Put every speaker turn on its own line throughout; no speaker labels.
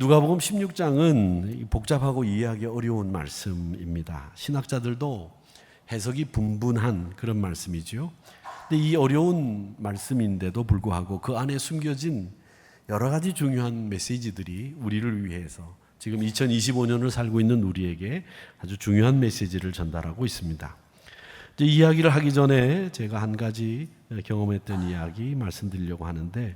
누가복음 16장은 복잡하고 이해하기 어려운 말씀입니다. 신학자들도 해석이 분분한 그런 말씀이죠. 근데 이 어려운 말씀인데도 불구하고 그 안에 숨겨진 여러 가지 중요한 메시지들이 우리를 위해서 지금 2025년을 살고 있는 우리에게 아주 중요한 메시지를 전달하고 있습니다. 이제 이야기를 하기 전에 제가 한 가지 경험했던 이야기 말씀드리려고 하는데,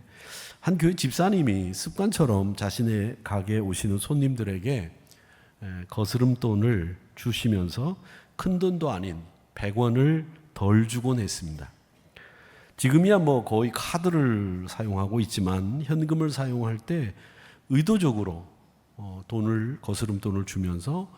한 교회 집사님이 습관처럼 자신의 가게에 오시는 손님들에게 거스름돈을 주시면서 큰 돈도 아닌 100원을 덜 주곤 했습니다. 지금이야 거의 카드를 사용하고 있지만 현금을 사용할 때 의도적으로 거스름돈을 주면서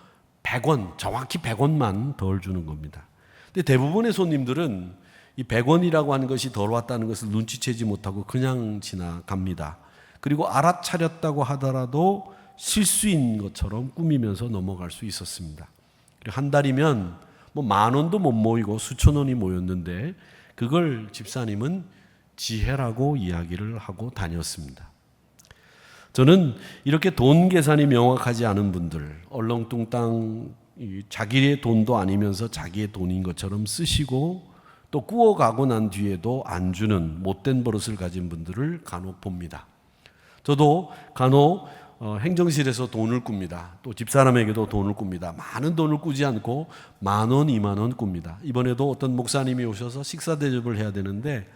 100원, 정확히 100원만 덜 주는 겁니다. 근데 대부분의 손님들은 이 100원이라고 하는 것이 덜 왔다는 것을 눈치채지 못하고 그냥 지나갑니다. 그리고 알아차렸다고 하더라도 실수인 것처럼 꾸미면서 넘어갈 수 있었습니다. 한 달이면 10,000원도 못 모이고 수천 원이 모였는데 그걸 집사님은 지혜라고 이야기를 하고 다녔습니다. 저는 이렇게 돈 계산이 명확하지 않은 분들, 얼렁뚱땅 자기의 돈도 아니면서 자기의 돈인 것처럼 쓰시고 또 꾸어가고 난 뒤에도 안 주는 못된 버릇을 가진 분들을 간혹 봅니다. 저도 간혹 행정실에서 돈을 꿉니다. 또 집사람에게도 돈을 꿉니다. 많은 돈을 꾸지 않고 10,000원, 20,000원 꿉니다. 이번에도 어떤 목사님이 오셔서 식사 대접을 해야 되는데,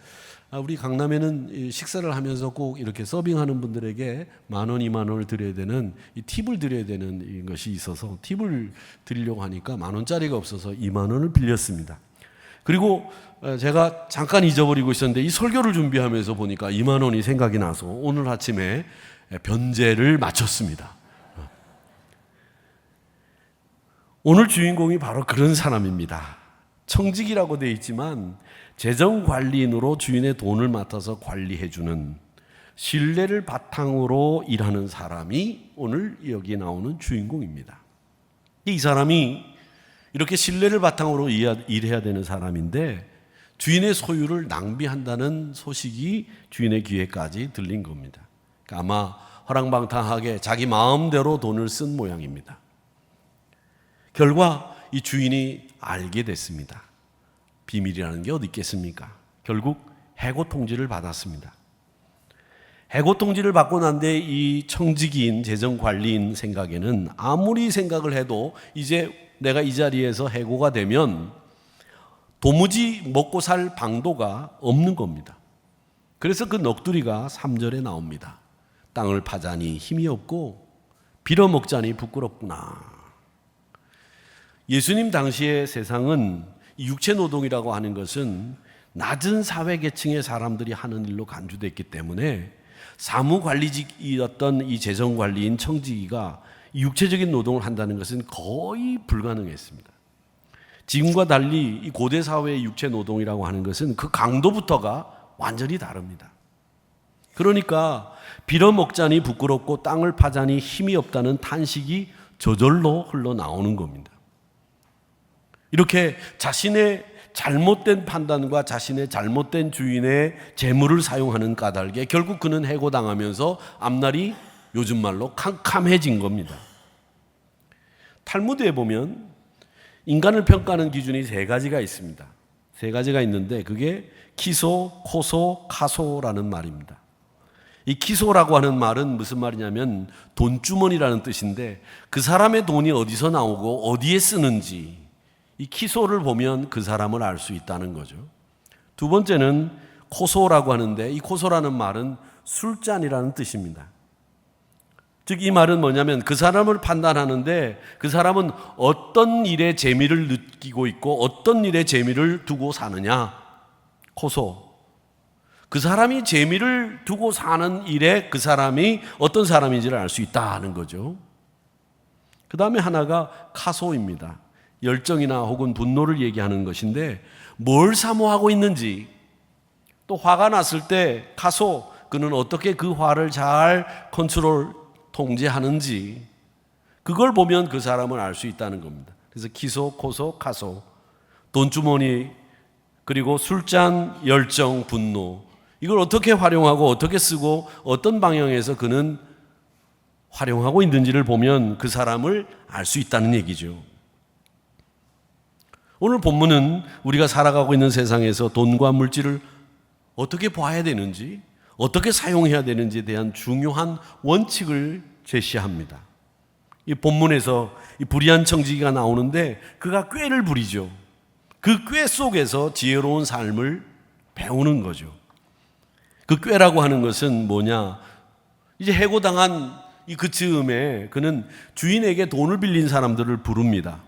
우리 강남에는 식사를 하면서 꼭 이렇게 서빙하는 분들에게 10,000원, 20,000원을 드려야 되는, 이 팁을 드려야 되는 것이 있어서 팁을 드리려고 하니까 10,000원짜리가 없어서 20,000원을 빌렸습니다. 그리고 제가 잠깐 잊어버리고 있었는데 이 설교를 준비하면서 보니까 20,000원이 생각이 나서 오늘 아침에 변제를 마쳤습니다. 오늘 주인공이 바로 그런 사람입니다. 청직이라고 되어 있지만 재정관리인으로 주인의 돈을 맡아서 관리해주는, 신뢰를 바탕으로 일하는 사람이 오늘 여기 나오는 주인공입니다. 이 사람이 이렇게 신뢰를 바탕으로 일해야 되는 사람인데 주인의 소유를 낭비한다는 소식이 주인의 귀에까지 들린 겁니다. 아마 허랑방탕하게 자기 마음대로 돈을 쓴 모양입니다. 결과 이 주인이 알게 됐습니다. 비밀이라는 게 어디 있겠습니까? 결국 해고 통지를 받았습니다. 해고 통지를 받고 난 뒤에 이 청지기인 재정관리인 생각에는 아무리 생각을 해도 이제 내가 이 자리에서 해고가 되면 도무지 먹고 살 방도가 없는 겁니다. 그래서 그 넋두리가 3절에 나옵니다. 땅을 파자니 힘이 없고 빌어먹자니 부끄럽구나. 예수님 당시의 세상은 육체 노동이라고 하는 것은 낮은 사회계층의 사람들이 하는 일로 간주됐기 때문에 사무관리직이었던 이 재정관리인 청지기가 육체적인 노동을 한다는 것은 거의 불가능했습니다. 지금과 달리 이 고대 사회의 육체 노동이라고 하는 것은 그 강도부터가 완전히 다릅니다. 그러니까 빌어먹자니 부끄럽고 땅을 파자니 힘이 없다는 탄식이 저절로 흘러나오는 겁니다. 이렇게 자신의 잘못된 판단과 자신의 잘못된 주인의 재물을 사용하는 까닭에 결국 그는 해고당하면서 앞날이 요즘 말로 캄캄해진 겁니다. 탈무드에 보면 인간을 평가하는 기준이 3가지가 있습니다. 3가지가 있는데 그게 키소, 코소, 카소라는 말입니다. 이 키소라고 하는 말은 무슨 말이냐면 돈주머니라는 뜻인데 그 사람의 돈이 어디서 나오고 어디에 쓰는지 이 키소를 보면 그 사람을 알 수 있다는 거죠. 2번째는 코소라고 하는데 이 코소라는 말은 술잔이라는 뜻입니다. 즉 이 말은 뭐냐면 그 사람을 판단하는데 그 사람은 어떤 일에 재미를 느끼고 있고 어떤 일에 재미를 두고 사느냐. 코소. 그 사람이 재미를 두고 사는 일에 그 사람이 어떤 사람인지를 알 수 있다는 거죠. 그 다음에 하나가 카소입니다. 열정이나 혹은 분노를 얘기하는 것인데 뭘 사모하고 있는지, 또 화가 났을 때 카소, 그는 어떻게 그 화를 잘 통제하는지, 그걸 보면 그 사람을 알 수 있다는 겁니다. 그래서 키소, 코소, 카소, 돈주머니, 그리고 술잔, 열정, 분노, 이걸 어떻게 활용하고 어떻게 쓰고 어떤 방향에서 그는 활용하고 있는지를 보면 그 사람을 알 수 있다는 얘기죠. 오늘 본문은 우리가 살아가고 있는 세상에서 돈과 물질을 어떻게 봐야 되는지, 어떻게 사용해야 되는지에 대한 중요한 원칙을 제시합니다. 이 본문에서 이 불의한 청지기가 나오는데 그가 꾀를 부리죠. 그 꾀 속에서 지혜로운 삶을 배우는 거죠. 그 꾀라고 하는 것은 뭐냐? 이제 해고당한 그 즈음에 그는 주인에게 돈을 빌린 사람들을 부릅니다.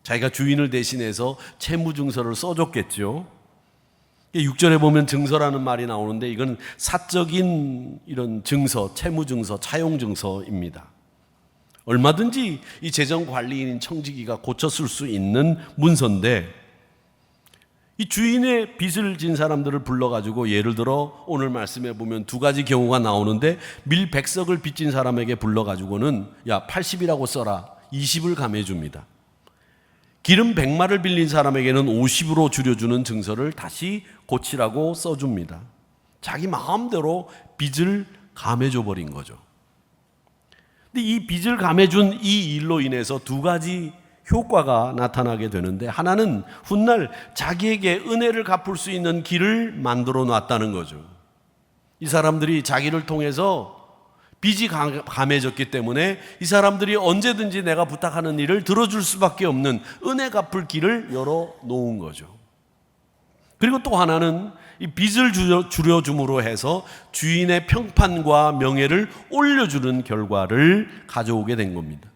자기가 주인을 대신해서 채무증서를 써줬겠죠. 6절에 보면 증서라는 말이 나오는데 이건 사적인 이런 증서, 채무증서, 차용증서입니다. 얼마든지 이 재정관리인인 청지기가 고쳤을 수 있는 문서인데 이 주인의 빚을 진 사람들을 불러가지고 예를 들어 오늘 말씀에 보면 두 가지 경우가 나오는데 밀 100석을 빚진 사람에게 불러가지고는 야 80이라고 써라 20을 감해줍니다. 기름 100마를 빌린 사람에게는 50으로 줄여주는 증서를 다시 고치라고 써줍니다. 자기 마음대로 빚을 감해줘 버린 거죠. 근데 이 빚을 감해준 이 일로 인해서 두 가지 효과가 나타나게 되는데 하나는 훗날 자기에게 은혜를 갚을 수 있는 길을 만들어 놨다는 거죠. 이 사람들이 자기를 통해서 빚이 감해졌기 때문에 이 사람들이 언제든지 내가 부탁하는 일을 들어줄 수밖에 없는 은혜 갚을 길을 열어 놓은 거죠. 그리고 또 하나는 이 빚을 줄여줌으로 해서 주인의 평판과 명예를 올려주는 결과를 가져오게 된 겁니다.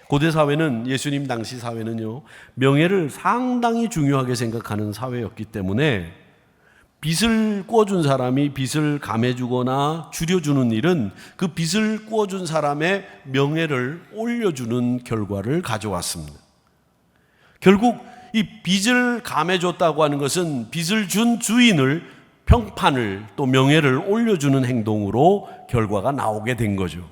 고대 사회는 예수님 당시 사회는요 명예를 상당히 중요하게 생각하는 사회였기 때문에 빚을 꾸어준 사람이 빚을 감해주거나 줄여주는 일은 그 빚을 꾸어준 사람의 명예를 올려주는 결과를 가져왔습니다. 결국 이 빚을 감해줬다고 하는 것은 빚을 준 주인을 평판을 또 명예를 올려주는 행동으로 결과가 나오게 된 거죠.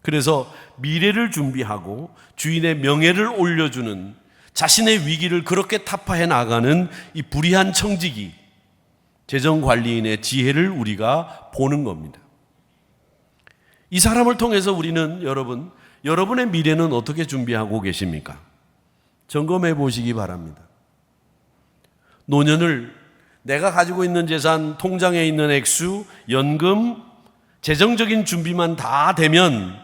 그래서 미래를 준비하고 주인의 명예를 올려주는 자신의 위기를 그렇게 타파해 나가는 이 불의한 청지기 재정관리인의 지혜를 우리가 보는 겁니다. 이 사람을 통해서 우리는 여러분의 미래는 어떻게 준비하고 계십니까? 점검해 보시기 바랍니다. 노년을 내가 가지고 있는 재산, 통장에 있는 액수, 연금, 재정적인 준비만 다 되면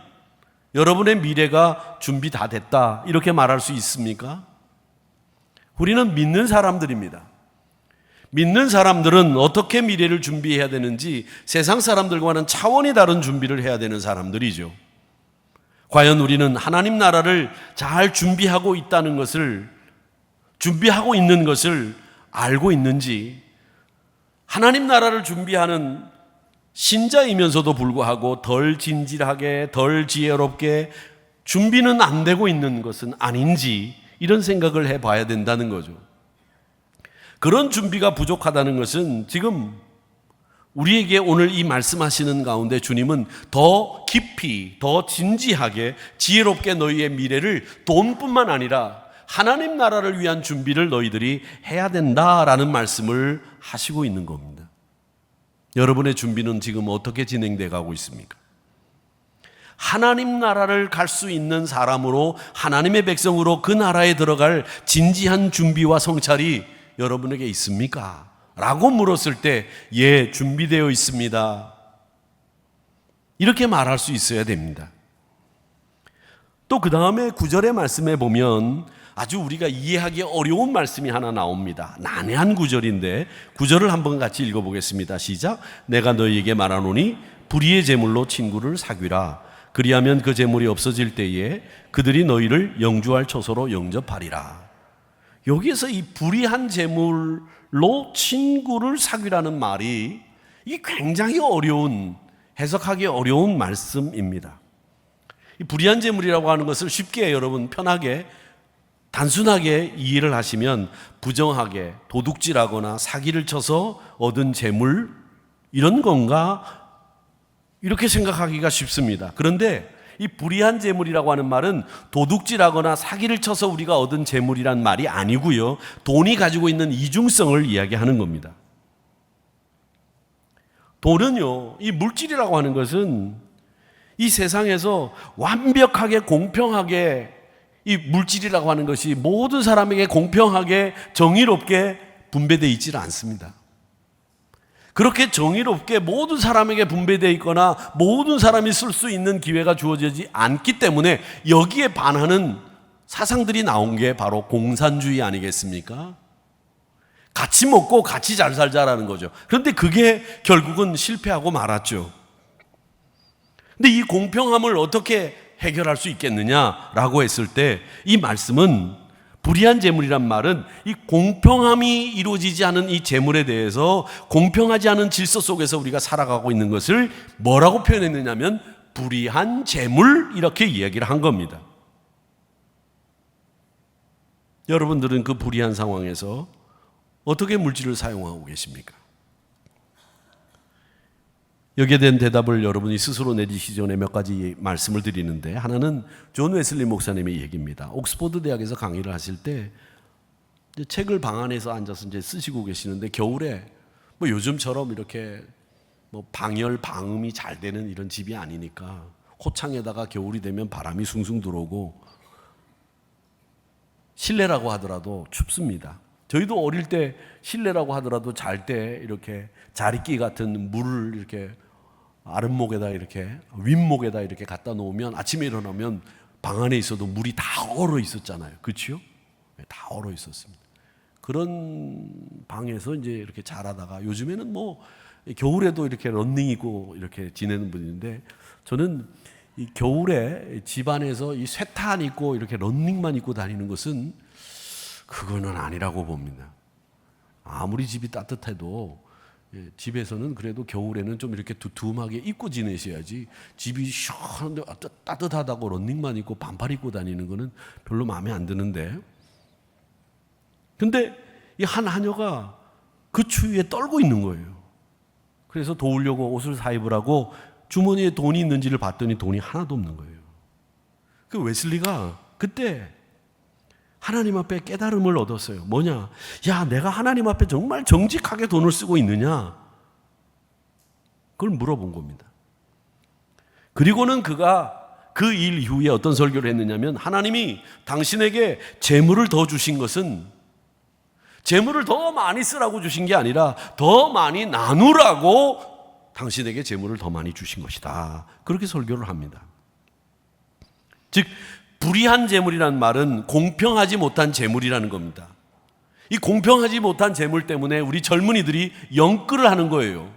여러분의 미래가 준비 다 됐다 이렇게 말할 수 있습니까? 우리는 믿는 사람들입니다. 믿는 사람들은 어떻게 미래를 준비해야 되는지 세상 사람들과는 차원이 다른 준비를 해야 되는 사람들이죠. 과연 우리는 하나님 나라를 잘 준비하고 있다는 것을, 준비하고 있는 것을 알고 있는지, 하나님 나라를 준비하는 신자이면서도 불구하고 덜 진질하게, 덜 지혜롭게 준비는 안 되고 있는 것은 아닌지 이런 생각을 해봐야 된다는 거죠. 그런 준비가 부족하다는 것은 지금 우리에게 오늘 이 말씀하시는 가운데 주님은 더 깊이, 더 진지하게 지혜롭게 너희의 미래를 돈뿐만 아니라 하나님 나라를 위한 준비를 너희들이 해야 된다라는 말씀을 하시고 있는 겁니다. 여러분의 준비는 지금 어떻게 진행돼 가고 있습니까? 하나님 나라를 갈 수 있는 사람으로 하나님의 백성으로 그 나라에 들어갈 진지한 준비와 성찰이 여러분에게 있습니까? 라고 물었을 때 예, 준비되어 있습니다. 이렇게 말할 수 있어야 됩니다. 또 그 다음에 9절의 말씀에 보면 아주 우리가 이해하기 어려운 말씀이 하나 나옵니다. 난해한 구절인데 9절을 한번 같이 읽어보겠습니다. 시작. 내가 너희에게 말하노니 불의의 제물로 친구를 사귀라. 그리하면 그 제물이 없어질 때에 그들이 너희를 영주할 처소로 영접하리라. 여기에서 이 불의한 제물로 친구를 사귀라는 말이 이게 굉장히 어려운, 해석하기 어려운 말씀입니다. 이 불의한 제물이라고 하는 것을 쉽게 여러분 편하게 단순하게 이해를 하시면 부정하게 도둑질하거나 사기를 쳐서 얻은 재물 이런 건가 이렇게 생각하기가 쉽습니다. 그런데 이 불의한 재물이라고 하는 말은 도둑질하거나 사기를 쳐서 우리가 얻은 재물이란 말이 아니고요. 돈이 가지고 있는 이중성을 이야기하는 겁니다. 돈은요, 이 물질이라고 하는 것은 이 세상에서 완벽하게 공평하게 이 물질이라고 하는 것이 모든 사람에게 공평하게 정의롭게 분배되어 있지는 않습니다. 그렇게 정의롭게 모든 사람에게 분배되어 있거나 모든 사람이 쓸 수 있는 기회가 주어지지 않기 때문에 여기에 반하는 사상들이 나온 게 바로 공산주의 아니겠습니까? 같이 먹고 같이 잘 살자라는 거죠. 그런데 그게 결국은 실패하고 말았죠. 근데 이 공평함을 어떻게 해결할 수 있겠느냐라고 했을 때 이 말씀은 불의한 재물이란 말은 이 공평함이 이루어지지 않은 이 재물에 대해서 공평하지 않은 질서 속에서 우리가 살아가고 있는 것을 뭐라고 표현했느냐면 불의한 재물 이렇게 이야기를 한 겁니다. 여러분들은 그 불의한 상황에서 어떻게 물질을 사용하고 계십니까? 여기에 대한 대답을 여러분이 스스로 내주시기 전에 몇 가지 말씀을 드리는데, 하나는 존 웨슬리 목사님의 얘기입니다. 옥스퍼드 대학에서 강의를 하실 때 책을 방 안에서 앉아서 이제 쓰시고 계시는데, 겨울에 뭐 요즘처럼 이렇게 뭐 방열 방음이 잘 되는 이런 집이 아니니까 호창에다가 겨울이 되면 바람이 숭숭 들어오고 실내라고 하더라도 춥습니다. 저희도 어릴 때 실내라고 하더라도 잘 때 이렇게 자릿기 같은 물을 이렇게 아랫목에다 이렇게 윗목에다 이렇게 갖다 놓으면 아침에 일어나면 방 안에 있어도 물이 다 얼어 있었잖아요. 그렇죠? 다 얼어 있었습니다. 그런 방에서 이제 이렇게 자라다가 요즘에는 뭐 겨울에도 이렇게 런닝 입고 이렇게 지내는 분인데, 저는 이 겨울에 집안에서 이 쇠탄 입고 이렇게 런닝만 입고 다니는 것은 그거는 아니라고 봅니다. 아무리 집이 따뜻해도 집에서는 그래도 겨울에는 좀 이렇게 두툼하게 입고 지내셔야지, 집이 시원한데 따뜻하다고 런닝만 입고 반팔 입고 다니는 거는 별로 마음에 안 드는데, 근데 이 한 하녀가 그 추위에 떨고 있는 거예요. 그래서 도우려고 옷을 사 입으라고 주머니에 돈이 있는지를 봤더니 돈이 하나도 없는 거예요. 그 웨슬리가 그때 하나님 앞에 깨달음을 얻었어요. 뭐냐? 야, 내가 하나님 앞에 정말 정직하게 돈을 쓰고 있느냐? 그걸 물어본 겁니다. 그리고는 그가 그 일 이후에 어떤 설교를 했느냐면, 하나님이 당신에게 재물을 더 주신 것은 재물을 더 많이 쓰라고 주신 게 아니라 더 많이 나누라고 당신에게 재물을 더 많이 주신 것이다. 그렇게 설교를 합니다. 즉, 불의한 재물이라는 말은 공평하지 못한 재물이라는 겁니다. 이 공평하지 못한 재물 때문에 우리 젊은이들이 영끌을 하는 거예요.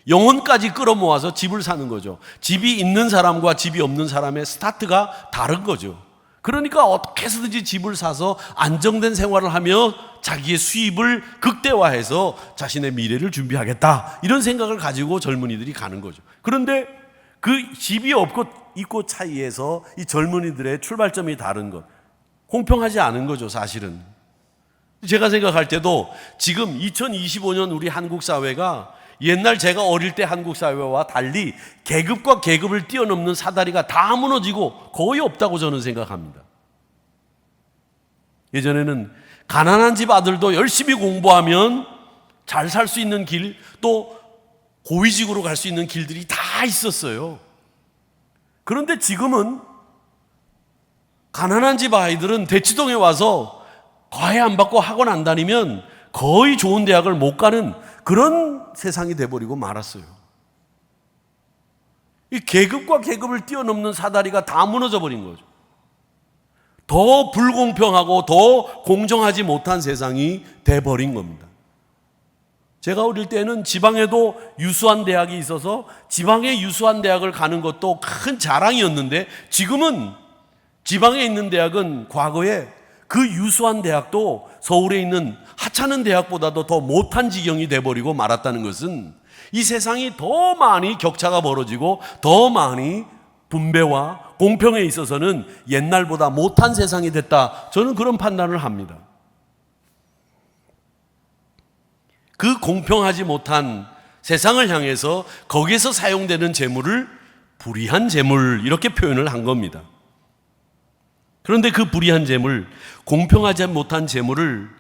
영혼까지 끌어모아서 집을 사는 거죠. 집이 있는 사람과 집이 없는 사람의 스타트가 다른 거죠. 그러니까 어떻게 해서든지 집을 사서 안정된 생활을 하며 자기의 수입을 극대화해서 자신의 미래를 준비하겠다, 이런 생각을 가지고 젊은이들이 가는 거죠. 그런데 그 집이 없고 있고 차이에서 이 젊은이들의 출발점이 다른 것, 공평하지 않은 거죠, 사실은. 제가 생각할 때도 지금 2025년 우리 한국 사회가 옛날 제가 어릴 때 한국 사회와 달리 계급과 계급을 뛰어넘는 사다리가 다 무너지고 거의 없다고 저는 생각합니다. 예전에는 가난한 집 아들도 열심히 공부하면 잘 살 수 있는 길, 또 고위직으로 갈 수 있는 길들이 다 있었어요. 그런데 지금은 가난한 집 아이들은 대치동에 와서 과외 안 받고 학원 안 다니면 거의 좋은 대학을 못 가는 그런 세상이 돼버리고 말았어요. 이 계급과 계급을 뛰어넘는 사다리가 다 무너져 버린 거죠. 더 불공평하고 더 공정하지 못한 세상이 돼버린 겁니다. 제가 어릴 때는 지방에도 유수한 대학이 있어서 지방의 유수한 대학을 가는 것도 큰 자랑이었는데, 지금은 지방에 있는 대학은 과거에 그 유수한 대학도 서울에 있는 하찮은 대학보다도 더 못한 지경이 돼버리고 말았다는 것은 이 세상이 더 많이 격차가 벌어지고 더 많이 분배와 공평에 있어서는 옛날보다 못한 세상이 됐다, 저는 그런 판단을 합니다. 그 공평하지 못한 세상을 향해서 거기에서 사용되는 재물을 불의한 재물, 이렇게 표현을 한 겁니다. 그런데 그 불의한 재물, 공평하지 못한 재물을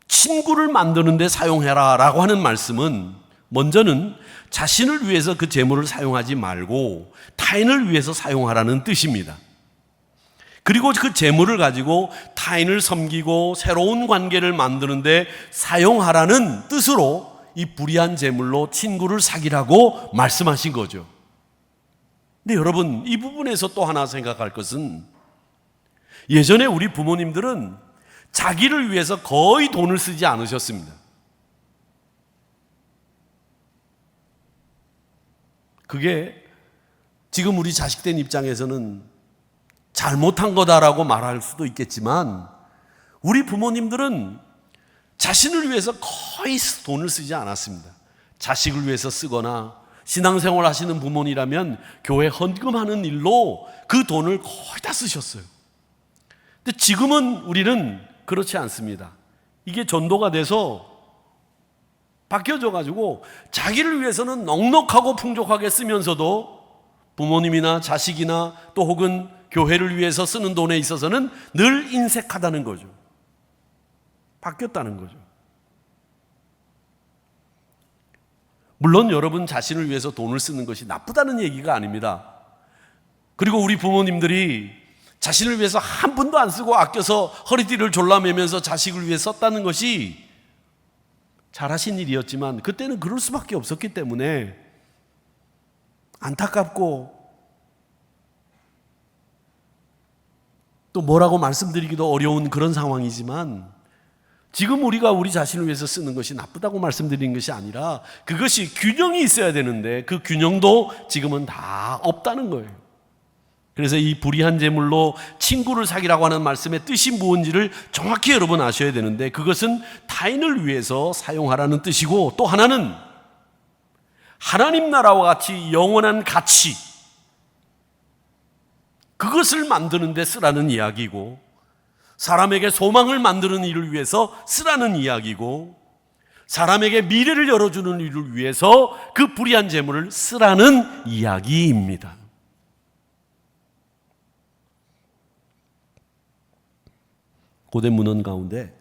친구를 만드는 데 사용해라 라고 하는 말씀은 먼저는 자신을 위해서 그 재물을 사용하지 말고 타인을 위해서 사용하라는 뜻입니다. 그리고 그 재물을 가지고 타인을 섬기고 새로운 관계를 만드는데 사용하라는 뜻으로 이 불의한 재물로 친구를 사귀라고 말씀하신 거죠. 근데 여러분, 이 부분에서 또 하나 생각할 것은 예전에 우리 부모님들은 자기를 위해서 거의 돈을 쓰지 않으셨습니다. 그게 지금 우리 자식된 입장에서는 잘못한 거다라고 말할 수도 있겠지만 우리 부모님들은 자신을 위해서 거의 돈을 쓰지 않았습니다. 자식을 위해서 쓰거나 신앙생활 하시는 부모님이라면 교회 헌금하는 일로 그 돈을 거의 다 쓰셨어요. 근데 지금은 우리는 그렇지 않습니다. 이게 전도가 돼서 바뀌어져 가지고 자기를 위해서는 넉넉하고 풍족하게 쓰면서도 부모님이나 자식이나 또 혹은 교회를 위해서 쓰는 돈에 있어서는 늘 인색하다는 거죠. 바뀌었다는 거죠. 물론 여러분 자신을 위해서 돈을 쓰는 것이 나쁘다는 얘기가 아닙니다. 그리고 우리 부모님들이 자신을 위해서 한 푼도 안 쓰고 아껴서 허리띠를 졸라매면서 자식을 위해 썼다는 것이 잘하신 일이었지만 그때는 그럴 수밖에 없었기 때문에 안타깝고 또 뭐라고 말씀드리기도 어려운 그런 상황이지만 지금 우리가 우리 자신을 위해서 쓰는 것이 나쁘다고 말씀드리는 것이 아니라 그것이 균형이 있어야 되는데 그 균형도 지금은 다 없다는 거예요. 그래서 이 불의한 재물로 친구를 사귀라고 하는 말씀의 뜻이 무엇인지를 정확히 여러분 아셔야 되는데 그것은 타인을 위해서 사용하라는 뜻이고 또 하나는 하나님 나라와 같이 영원한 가치 그것을 만드는 데 쓰라는 이야기고 사람에게 소망을 만드는 일을 위해서 쓰라는 이야기고 사람에게 미래를 열어주는 일을 위해서 그 불의한 재물을 쓰라는 이야기입니다. 고대 문헌 가운데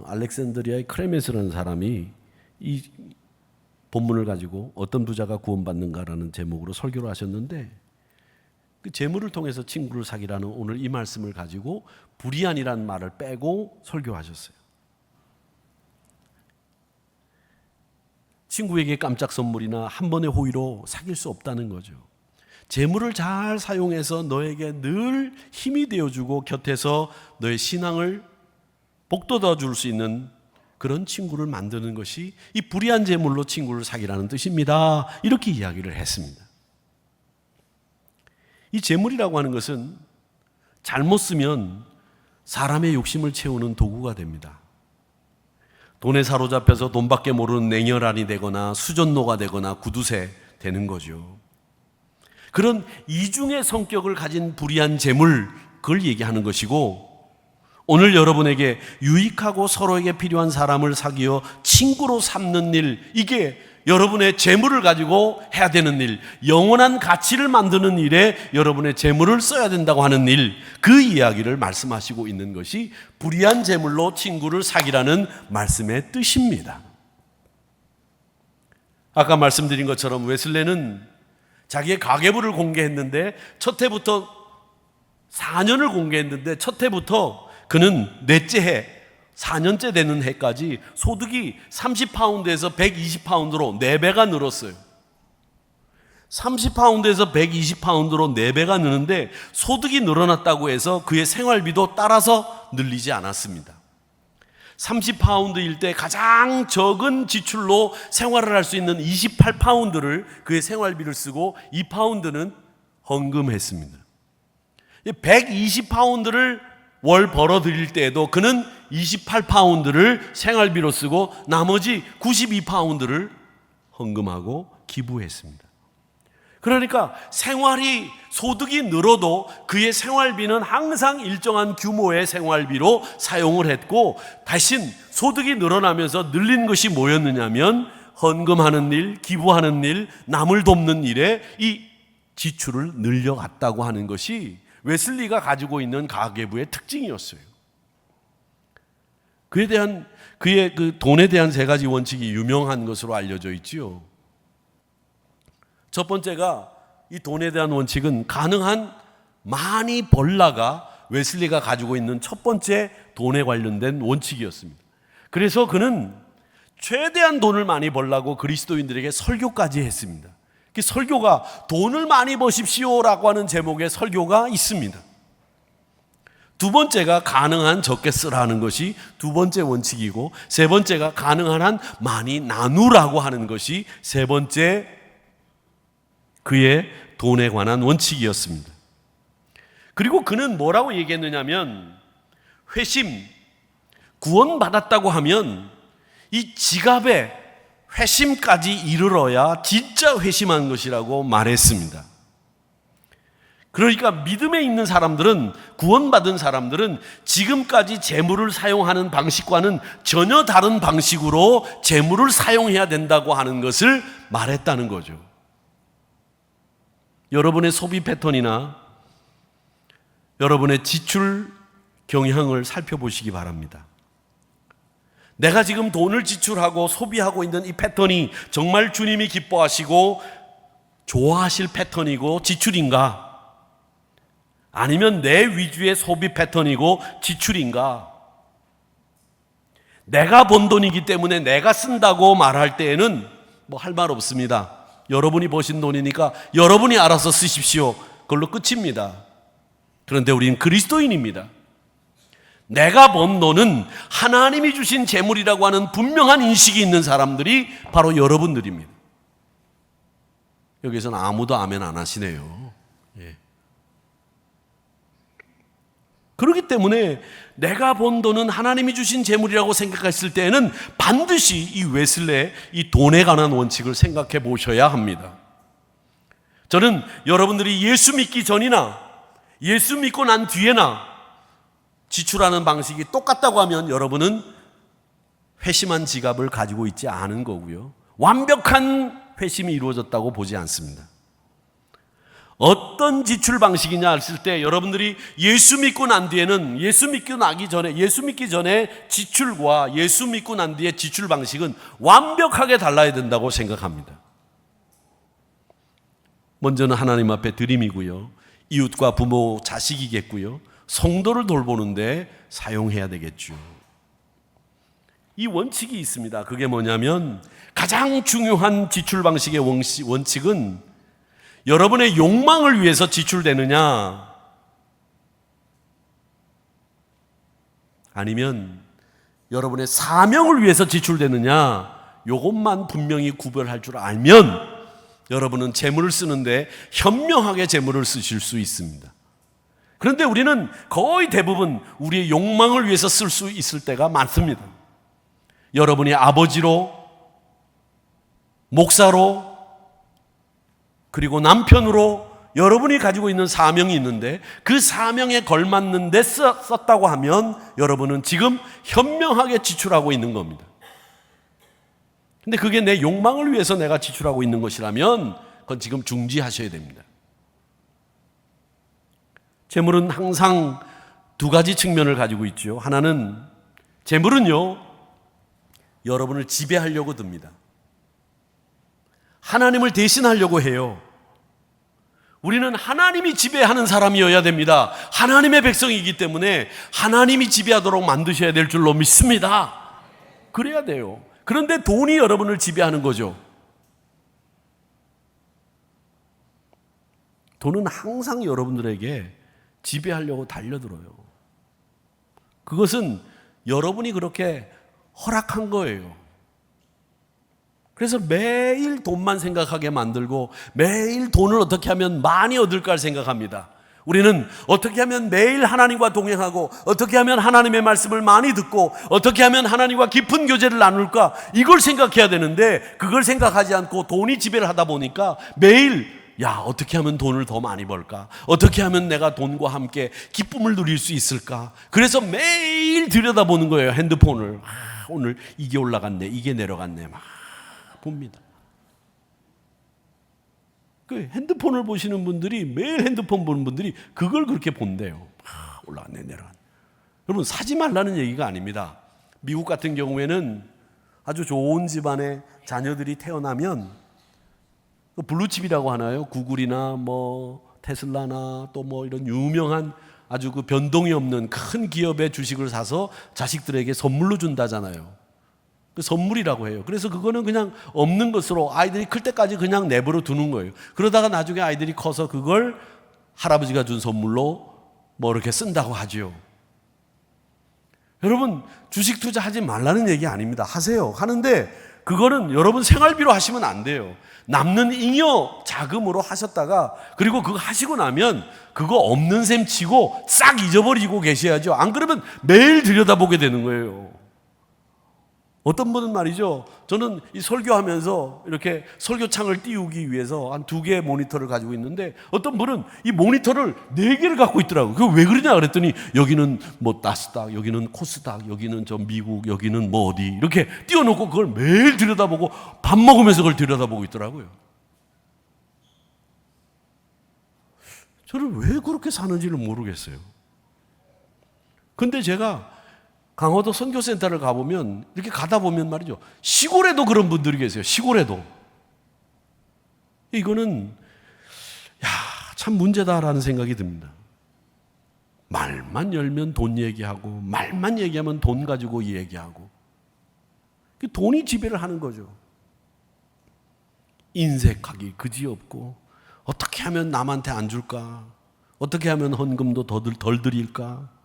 알렉산드리아의 크레메스라는 사람이 이 본문을 가지고 어떤 부자가 구원받는가라는 제목으로 설교를 하셨는데 그 재물을 통해서 친구를 사귀라는 오늘 이 말씀을 가지고 불의한이라는 말을 빼고 설교하셨어요. 친구에게 깜짝 선물이나 한 번의 호의로 사귈 수 없다는 거죠. 재물을 잘 사용해서 너에게 늘 힘이 되어주고 곁에서 너의 신앙을 복돋아 줄 수 있는 그런 친구를 만드는 것이 이 불의한 재물로 친구를 사귀라는 뜻입니다. 이렇게 이야기를 했습니다. 이 재물이라고 하는 것은 잘못 쓰면 사람의 욕심을 채우는 도구가 됩니다. 돈에 사로잡혀서 돈밖에 모르는 냉혈한이 되거나 수전노가 되거나 구두쇠 되는 거죠. 그런 이중의 성격을 가진 불의한 재물, 그걸 얘기하는 것이고 오늘 여러분에게 유익하고 서로에게 필요한 사람을 사귀어 친구로 삼는 일, 이게 여러분의 재물을 가지고 해야 되는 일, 영원한 가치를 만드는 일에 여러분의 재물을 써야 된다고 하는 일, 그 이야기를 말씀하시고 있는 것이 불의한 재물로 친구를 사귀라는 말씀의 뜻입니다. 아까 말씀드린 것처럼 웨슬레는 자기의 가계부를 공개했는데 첫 해부터 4년을 공개했는데 첫 해부터 그는 넷째 해 4년째 되는 해까지 소득이 30파운드에서 120파운드로 4배가 늘었어요. 30파운드에서 120파운드로 4배가 느는데 소득이 늘어났다고 해서 그의 생활비도 따라서 늘리지 않았습니다. 30파운드일 때 가장 적은 지출로 생활을 할 수 있는 28파운드를 그의 생활비를 쓰고 2파운드는 헌금했습니다. 120파운드를 월 벌어들일 때에도 그는 28파운드를 생활비로 쓰고 나머지 92파운드를 헌금하고 기부했습니다. 그러니까 생활이 소득이 늘어도 그의 생활비는 항상 일정한 규모의 생활비로 사용을 했고 대신 소득이 늘어나면서 늘린 것이 뭐였느냐면 헌금하는 일, 기부하는 일, 남을 돕는 일에 이 지출을 늘려갔다고 하는 것이 웨슬리가 가지고 있는 가계부의 특징이었어요. 그의 그 돈에 대한 세 가지 원칙이 유명한 것으로 알려져 있지요. 첫 번째가 이 돈에 대한 원칙은 가능한 많이 벌라가 웨슬리가 가지고 있는 첫 번째 돈에 관련된 원칙이었습니다. 그래서 그는 최대한 돈을 많이 벌라고 그리스도인들에게 설교까지 했습니다. 그 설교가 돈을 많이 버십시오라고 하는 제목의 설교가 있습니다. 두 번째가 가능한 적게 쓰라는 것이 두 번째 원칙이고, 세 번째가 가능한 한 많이 나누라고 하는 것이 세 번째 그의 돈에 관한 원칙이었습니다. 그리고 그는 뭐라고 얘기했느냐면, 회심, 구원받았다고 하면 이 지갑에 회심까지 이르러야 진짜 회심한 것이라고 말했습니다. 그러니까 믿음에 있는 사람들은, 구원받은 사람들은 지금까지 재물을 사용하는 방식과는 전혀 다른 방식으로 재물을 사용해야 된다고 하는 것을 말했다는 거죠. 여러분의 소비 패턴이나 여러분의 지출 경향을 살펴보시기 바랍니다. 내가 지금 돈을 지출하고 소비하고 있는 이 패턴이 정말 주님이 기뻐하시고 좋아하실 패턴이고 지출인가? 아니면 내 위주의 소비 패턴이고 지출인가? 내가 번 돈이기 때문에 내가 쓴다고 말할 때에는 뭐 할 말 없습니다. 여러분이 버신 돈이니까 여러분이 알아서 쓰십시오. 그걸로 끝입니다. 그런데 우리는 그리스도인입니다. 내가 번 돈은 하나님이 주신 재물이라고 하는 분명한 인식이 있는 사람들이 바로 여러분들입니다. 여기서는 아무도 아멘 안 하시네요. 예. 그렇기 때문에 내가 번 돈은 하나님이 주신 재물이라고 생각했을 때에는 반드시 이 웨슬레의 이 돈에 관한 원칙을 생각해 보셔야 합니다. 저는 여러분들이 예수 믿기 전이나 예수 믿고 난 뒤에나 지출하는 방식이 똑같다고 하면 여러분은 회심한 지갑을 가지고 있지 않은 거고요. 완벽한 회심이 이루어졌다고 보지 않습니다. 어떤 지출 방식이냐 했을 때 여러분들이 예수 믿고 난 뒤에는 예수 믿기 전에 지출과 예수 믿고 난 뒤에 지출 방식은 완벽하게 달라야 된다고 생각합니다. 먼저는 하나님 앞에 드림이고요. 이웃과 부모, 자식이겠고요. 성도를 돌보는데 사용해야 되겠죠. 이 원칙이 있습니다. 그게 뭐냐면 가장 중요한 지출 방식의 원칙은 여러분의 욕망을 위해서 지출되느냐 아니면 여러분의 사명을 위해서 지출되느냐, 이것만 분명히 구별할 줄 알면 여러분은 재물을 쓰는데 현명하게 재물을 쓰실 수 있습니다. 그런데 우리는 거의 대부분 우리의 욕망을 위해서 쓸 수 있을 때가 많습니다. 여러분이 아버지로, 목사로, 그리고 남편으로 여러분이 가지고 있는 사명이 있는데 그 사명에 걸맞는 데 썼다고 하면 여러분은 지금 현명하게 지출하고 있는 겁니다. 근데 그게 내 욕망을 위해서 내가 지출하고 있는 것이라면 그건 지금 중지하셔야 됩니다. 재물은 항상 두 가지 측면을 가지고 있죠. 하나는, 재물은요, 여러분을 지배하려고 듭니다. 하나님을 대신하려고 해요. 우리는 하나님이 지배하는 사람이어야 됩니다. 하나님의 백성이기 때문에 하나님이 지배하도록 만드셔야 될 줄로 믿습니다. 그래야 돼요. 그런데 돈이 여러분을 지배하는 거죠. 돈은 항상 여러분들에게 지배하려고 달려들어요. 그것은 여러분이 그렇게 허락한 거예요. 그래서 매일 돈만 생각하게 만들고 매일 돈을 어떻게 하면 많이 얻을까를 생각합니다. 우리는 어떻게 하면 매일 하나님과 동행하고 어떻게 하면 하나님의 말씀을 많이 듣고 어떻게 하면 하나님과 깊은 교제를 나눌까, 이걸 생각해야 되는데 그걸 생각하지 않고 돈이 지배를 하다 보니까 매일 어떻게 하면 돈을 더 많이 벌까? 어떻게 하면 내가 돈과 함께 기쁨을 누릴 수 있을까? 그래서 매일 들여다보는 거예요, 핸드폰을. 오늘 이게 올라갔네, 이게 내려갔네, 막 봅니다. 그 핸드폰을 보시는 분들이, 매일 핸드폰 보는 분들이 그걸 그렇게 본대요. 올라갔네, 내려갔네. 여러분, 사지 말라는 얘기가 아닙니다. 미국 같은 경우에는 아주 좋은 집안의 자녀들이 태어나면 블루칩이라고 하나요? 구글이나 뭐 테슬라나 또 뭐 이런 유명한 아주 그 변동이 없는 큰 기업의 주식을 사서 자식들에게 선물로 준다잖아요. 그 선물이라고 해요. 그래서 그거는 그냥 없는 것으로 아이들이 클 때까지 그냥 내버려 두는 거예요. 그러다가 나중에 아이들이 커서 그걸 할아버지가 준 선물로 뭐 이렇게 쓴다고 하죠. 여러분, 주식 투자하지 말라는 얘기 아닙니다. 하세요. 하는데 그거는 여러분 생활비로 하시면 안 돼요. 남는 잉여 자금으로 하셨다가 그리고 그거 하시고 나면 그거 없는 셈 치고 싹 잊어버리고 계셔야죠. 안 그러면 매일 들여다보게 되는 거예요. 어떤 분은 말이죠, 저는 이 설교하면서 이렇게 설교창을 띄우기 위해서 한 2개의 모니터를 가지고 있는데 어떤 분은 이 모니터를 4개를 갖고 있더라고요. 그거 왜 그러냐 그랬더니 여기는 뭐 나스닥, 여기는 코스닥, 여기는 저 미국, 여기는 뭐 어디 이렇게 띄워놓고 그걸 매일 들여다보고 밥 먹으면서 그걸 들여다보고 있더라고요. 저는 왜 그렇게 사는지를 모르겠어요. 근데 제가 강화도 선교센터를 가보면 이렇게 가다 보면 말이죠, 시골에도 그런 분들이 계세요. 시골에도. 이거는 참 문제다라는 생각이 듭니다. 말만 열면 돈 얘기하고 말만 얘기하면 돈 가지고 얘기하고 돈이 지배를 하는 거죠. 인색하기 그지없고 어떻게 하면 남한테 안 줄까? 어떻게 하면 헌금도 덜 드릴까?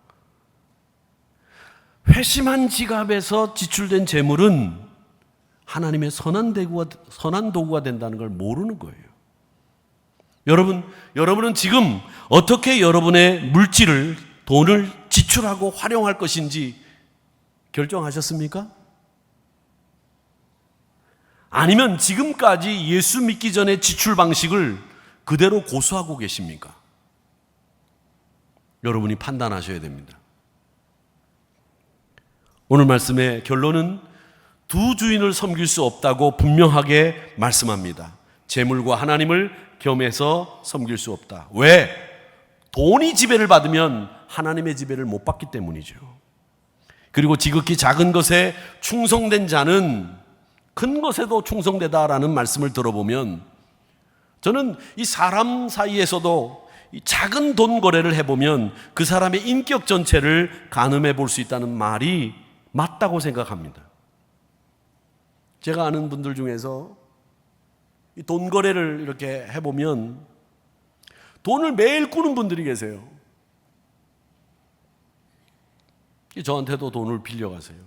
회심한 지갑에서 지출된 재물은 하나님의 선한 도구가 된다는 걸 모르는 거예요. 여러분은 지금 어떻게 여러분의 물질을, 돈을 지출하고 활용할 것인지 결정하셨습니까? 아니면 지금까지 예수 믿기 전에 지출 방식을 그대로 고수하고 계십니까? 여러분이 판단하셔야 됩니다. 오늘 말씀의 결론은 두 주인을 섬길 수 없다고 분명하게 말씀합니다. 재물과 하나님을 겸해서 섬길 수 없다. 왜? 돈이 지배를 받으면 하나님의 지배를 못 받기 때문이죠. 그리고 지극히 작은 것에 충성된 자는 큰 것에도 충성되다라는 말씀을 들어보면 저는 이 사람 사이에서도 이 작은 돈 거래를 해보면 그 사람의 인격 전체를 가늠해 볼 수 있다는 말이 맞다고 생각합니다. 제가 아는 분들 중에서 이 돈 거래를 이렇게 해보면 돈을 매일 꾸는 분들이 계세요. 저한테도 돈을 빌려가세요.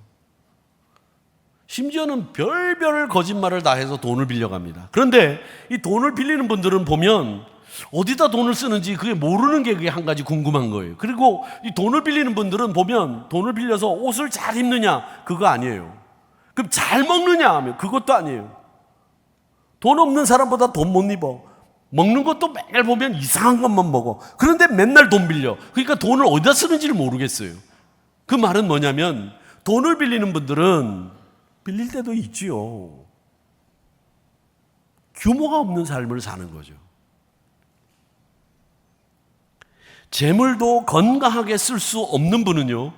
심지어는 별별 거짓말을 다 해서 돈을 빌려갑니다. 그런데 이 돈을 빌리는 분들은 보면 어디다 돈을 쓰는지 그게 모르는 게 그게 한 가지 궁금한 거예요. 그리고 이 돈을 빌리는 분들은 보면 돈을 빌려서 옷을 잘 입느냐 그거 아니에요. 그럼 잘 먹느냐 하면 그것도 아니에요. 돈 없는 사람보다 돈 못 입어. 먹는 것도 매일 보면 이상한 것만 먹어. 그런데 맨날 돈 빌려. 그러니까 돈을 어디다 쓰는지를 모르겠어요. 그 말은 뭐냐면 돈을 빌리는 분들은 빌릴 때도 있지요. 규모가 없는 삶을 사는 거죠. 재물도 건강하게 쓸 수 없는 분은요,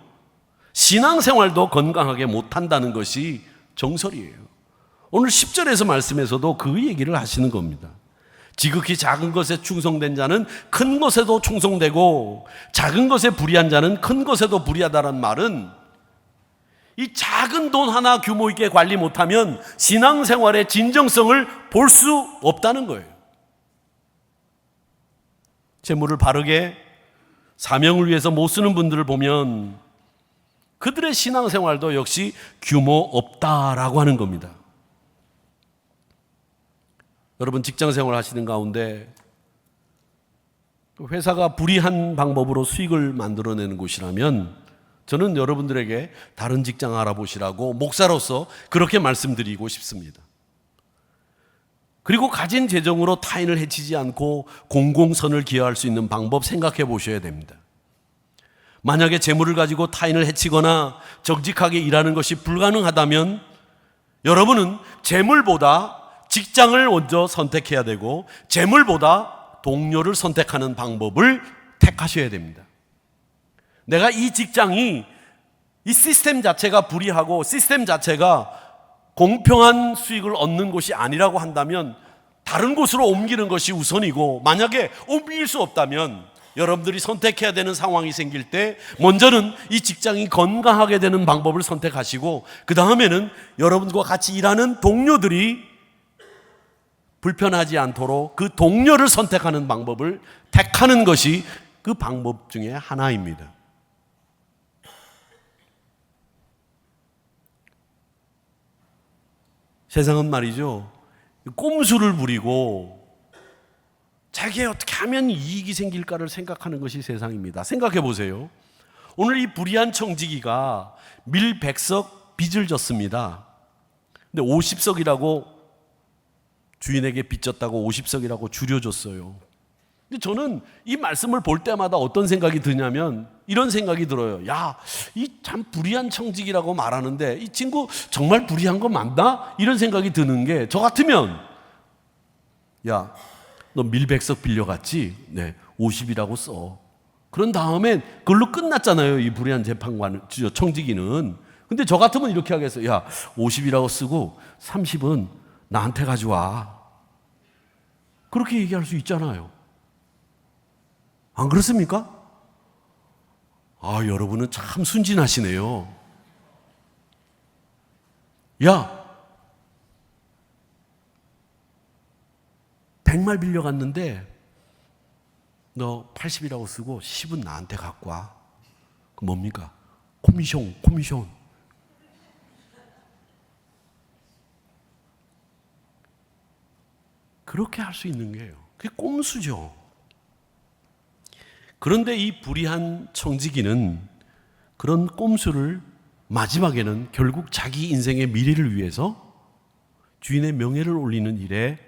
신앙생활도 건강하게 못한다는 것이 정설이에요. 오늘 10절에서 말씀에서도 그 얘기를 하시는 겁니다. 지극히 작은 것에 충성된 자는 큰 것에도 충성되고 작은 것에 불의한 자는 큰 것에도 불의하다는 말은 이 작은 돈 하나 규모 있게 관리 못하면 신앙생활의 진정성을 볼 수 없다는 거예요. 재물을 바르게 사명을 위해서 못 쓰는 분들을 보면 그들의 신앙생활도 역시 규모 없다라고 하는 겁니다. 여러분 직장생활 하시는 가운데 회사가 불이한 방법으로 수익을 만들어내는 곳이라면 저는 여러분들에게 다른 직장 알아보시라고 목사로서 그렇게 말씀드리고 싶습니다. 그리고 가진 재정으로 타인을 해치지 않고 공공선을 기여할 수 있는 방법 생각해 보셔야 됩니다. 만약에 재물을 가지고 타인을 해치거나 정직하게 일하는 것이 불가능하다면 여러분은 재물보다 직장을 먼저 선택해야 되고 재물보다 동료를 선택하는 방법을 택하셔야 됩니다. 내가 이 직장이 이 시스템 자체가 불이하고 시스템 자체가 공평한 수익을 얻는 곳이 아니라고 한다면 다른 곳으로 옮기는 것이 우선이고, 만약에 옮길 수 없다면 여러분들이 선택해야 되는 상황이 생길 때 먼저는 이 직장이 건강하게 되는 방법을 선택하시고, 그 다음에는 여러분과 같이 일하는 동료들이 불편하지 않도록 그 동료를 선택하는 방법을 택하는 것이 그 방법 중에 하나입니다. 세상은 말이죠, 꼼수를 부리고 자기에 어떻게 하면 이익이 생길까를 생각하는 것이 세상입니다. 생각해 보세요. 오늘 이 불의한 청지기가 밀 100석 빚을 졌습니다. 근데 50석이라고 주인에게 빚졌다고 50석이라고 줄여줬어요. 근데 저는 이 말씀을 볼 때마다 어떤 생각이 드냐면 이런 생각이 들어요. 야, 이 참 불의한 청지기라고 말하는데 이 친구 정말 불의한 거 맞나? 이런 생각이 드는 게, 저 같으면 야, 너 밀 100석 빌려갔지? 네, 50이라고 써. 그런 다음에 그걸로 끝났잖아요, 이 불의한 재판관 청지기는. 근데 저 같으면 이렇게 하겠어요. 야, 50이라고 쓰고 30은 나한테 가져와. 그렇게 얘기할 수 있잖아요. 안 그렇습니까? 아, 여러분은 참 순진하시네요. 야, 100말 빌려갔는데 너 80이라고 쓰고 10은 나한테 갖고 와. 그 뭡니까? 코미션. 그렇게 할 수 있는 거예요. 그게 꼼수죠. 그런데 이 불의한 청지기는 그런 꼼수를 마지막에는 결국 자기 인생의 미래를 위해서 주인의 명예를 올리는 일에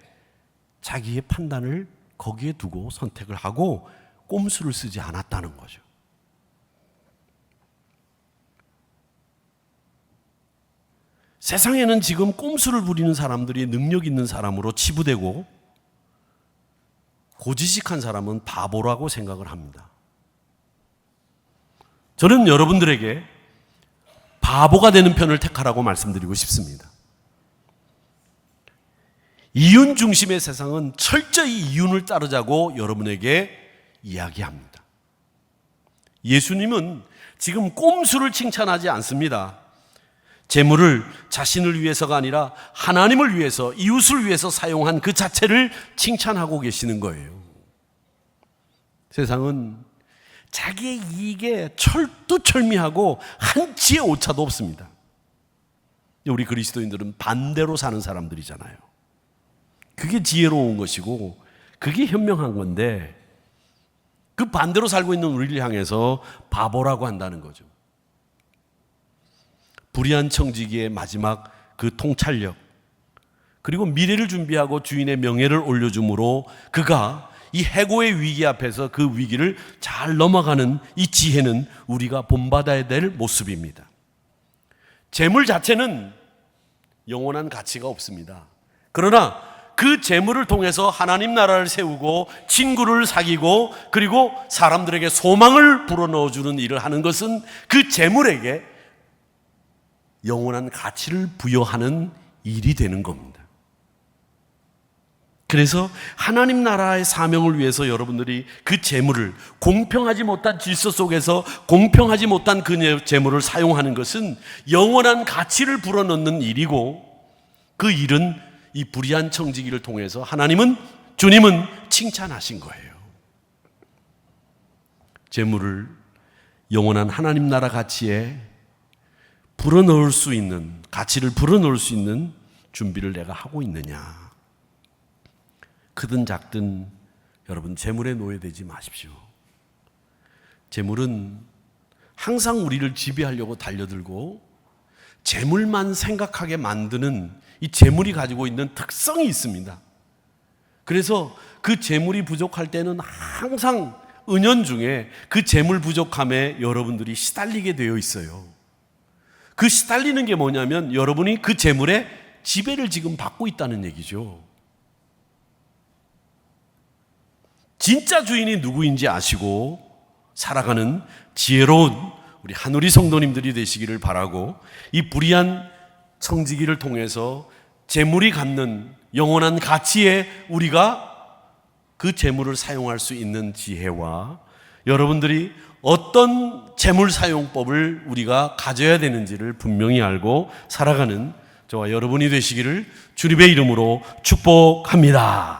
자기의 판단을 거기에 두고 선택을 하고 꼼수를 쓰지 않았다는 거죠. 세상에는 지금 꼼수를 부리는 사람들이 능력 있는 사람으로 치부되고, 고지식한 사람은 바보라고 생각을 합니다. 저는 여러분들에게 바보가 되는 편을 택하라고 말씀드리고 싶습니다. 이윤 중심의 세상은 철저히 이윤을 따르자고 여러분에게 이야기합니다. 예수님은 지금 꼼수를 칭찬하지 않습니다. 재물을 자신을 위해서가 아니라 하나님을 위해서, 이웃을 위해서 사용한 그 자체를 칭찬하고 계시는 거예요. 세상은 자기의 이익에 철두철미하고 한치의 오차도 없습니다. 우리 그리스도인들은 반대로 사는 사람들이잖아요. 그게 지혜로운 것이고 그게 현명한 건데, 그 반대로 살고 있는 우리를 향해서 바보라고 한다는 거죠. 불의한 청지기의 마지막 그 통찰력, 그리고 미래를 준비하고 주인의 명예를 올려줌으로 그가 이 해고의 위기 앞에서 그 위기를 잘 넘어가는 이 지혜는 우리가 본받아야 될 모습입니다. 재물 자체는 영원한 가치가 없습니다. 그러나 그 재물을 통해서 하나님 나라를 세우고 친구를 사귀고 그리고 사람들에게 소망을 불어넣어주는 일을 하는 것은 그 재물에게 영원한 가치를 부여하는 일이 되는 겁니다. 그래서 하나님 나라의 사명을 위해서 여러분들이 그 재물을, 공평하지 못한 질서 속에서 공평하지 못한 그 재물을 사용하는 것은 영원한 가치를 불어넣는 일이고, 그 일은 이 불의한 청지기를 통해서 주님은 칭찬하신 거예요. 재물을 영원한 하나님 나라 가치에 불어넣을 수 있는, 가치를 불어넣을 수 있는 준비를 내가 하고 있느냐. 크든 작든 여러분, 재물에 노예되지 마십시오. 재물은 항상 우리를 지배하려고 달려들고 재물만 생각하게 만드는 이 재물이 가지고 있는 특성이 있습니다. 그래서 그 재물이 부족할 때는 항상 은연중에 그 재물 부족함에 여러분들이 시달리게 되어 있어요. 그 시달리는 게 뭐냐면 여러분이 그 재물에 지배를 지금 받고 있다는 얘기죠. 진짜 주인이 누구인지 아시고 살아가는 지혜로운 우리 한우리 성도님들이 되시기를 바라고, 이 불의한 청지기를 통해서 재물이 갖는 영원한 가치에 우리가 그 재물을 사용할 수 있는 지혜와 여러분들이 어떤 재물 사용법을 우리가 가져야 되는지를 분명히 알고 살아가는 저와 여러분이 되시기를 주님의 이름으로 축복합니다.